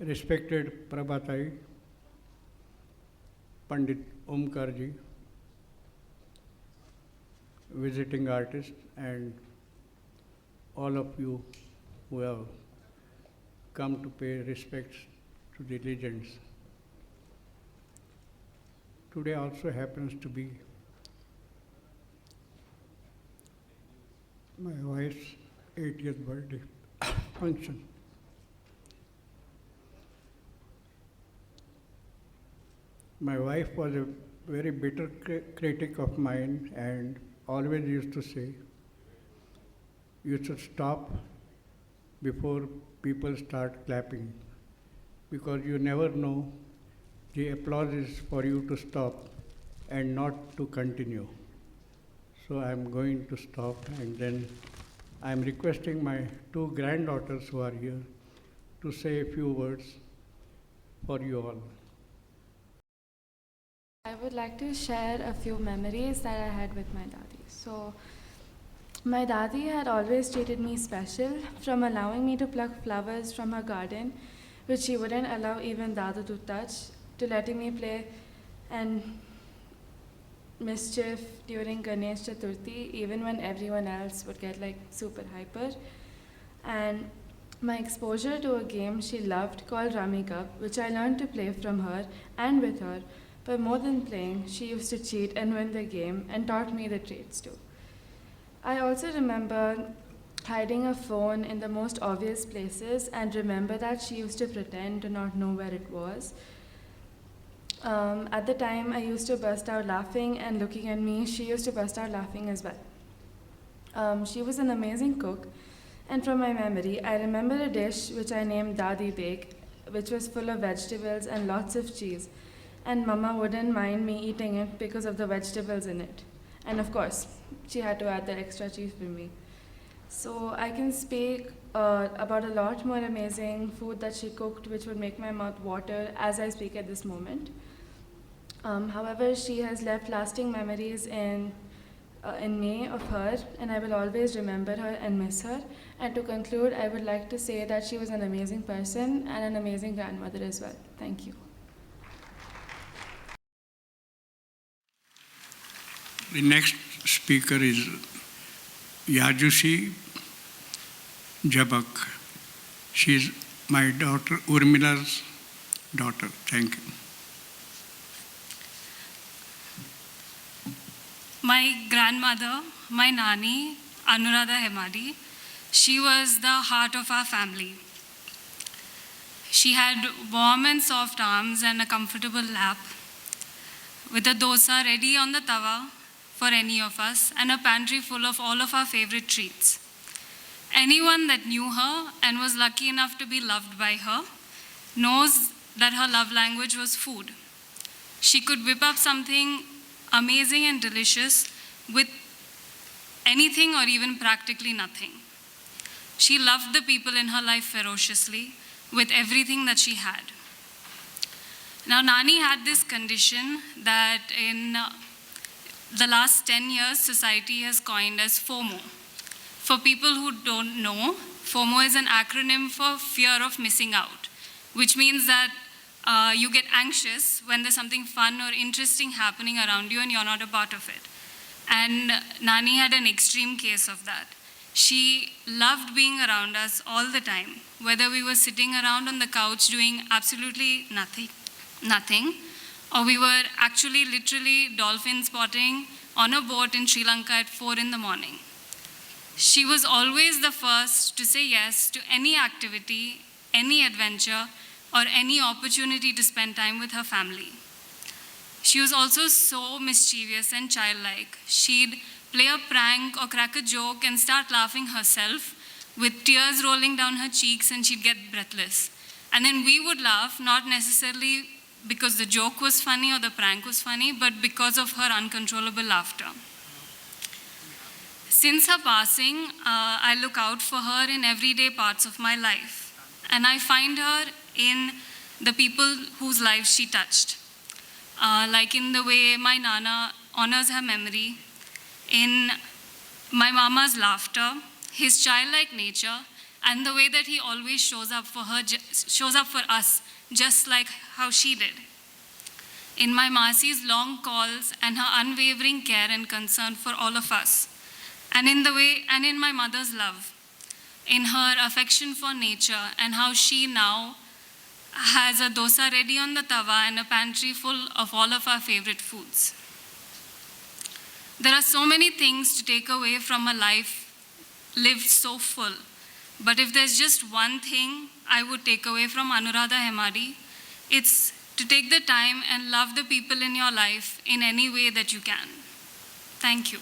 Respected Prabhatai, Pandit Omkarji, visiting artists, and all of you who have come to pay respects to the legends. Today also happens to be my wife's 80th birthday function. My wife was a very bitter critic of mine and always used to say, you should stop before people start clapping, because you never know, the applause is for you to stop and not to continue. So I'm going to stop, and then I'm requesting my two granddaughters who are here to say a few words for you all. I would like to share a few memories that I had with my dadi. So, my dadi had always treated me special, from allowing me to pluck flowers from her garden, which she wouldn't allow even Dadu to touch, to letting me play and mischief during Ganesh Chaturthi, even when everyone else would get like super hyper. And my exposure to a game she loved called Rummy Cup, which I learned to play from her and with her. But more than playing, she used to cheat and win the game and taught me the trades too. I also remember hiding a phone in the most obvious places, and remember that she used to pretend to not know where it was. At the time, I used to burst out laughing, and looking at me, she used to burst out laughing as well. She was an amazing cook, and from my memory, I remember a dish which I named Dadi Bake, which was full of vegetables and lots of cheese. And Mama wouldn't mind me eating it because of the vegetables in it. And of course, she had to add that extra cheese for me. So I can speak about a lot more amazing food that she cooked, which would make my mouth water as I speak at this moment. However, she has left lasting memories in me of her, and I will always remember her and miss her. And to conclude, I would like to say that she was an amazing person and an amazing grandmother as well. Thank you. The next speaker is Yajushi Jabakh. She is my daughter, Urmila's daughter. Thank you. My grandmother, my nani, Anuradha Hemmadi, she was the heart of our family. She had warm and soft arms and a comfortable lap, with a dosa ready on the tawa for any of us, and a pantry full of all of our favorite treats. Anyone that knew her and was lucky enough to be loved by her knows that her love language was food. She could whip up something amazing and delicious with anything or even practically nothing. She loved the people in her life ferociously with everything that she had. Now, Nani had this condition that in the last 10 years, society has coined as FOMO. For people who don't know, FOMO is an acronym for fear of missing out, which means that you get anxious when there's something fun or interesting happening around you and you're not a part of it. And Nani had an extreme case of that. She loved being around us all the time, whether we were sitting around on the couch doing absolutely nothing, or we were actually literally dolphin spotting on a boat in Sri Lanka at 4 in the morning. She was always the first to say yes to any activity, any adventure, or any opportunity to spend time with her family. She was also so mischievous and childlike. She'd play a prank or crack a joke and start laughing herself with tears rolling down her cheeks, and she'd get breathless. And then we would laugh, not necessarily because the joke was funny or the prank was funny, but because of her uncontrollable laughter. Since her passing, I look out for her in everyday parts of my life. And I find her in the people whose lives she touched. Like in the way my Nana honors her memory, in my Mama's laughter, his childlike nature, and the way that he always shows up for her, shows up for us, just like how she did. In my Masi's long calls and her unwavering care and concern for all of us, and in my mother's love, in her affection for nature, and how she now has a dosa ready on the tawa and a pantry full of all of our favorite foods. There are so many things to take away from a life lived so full, but if there's just one thing I would take away from Anuradha Hemmadi, it's to take the time and love the people in your life in any way that you can. Thank you.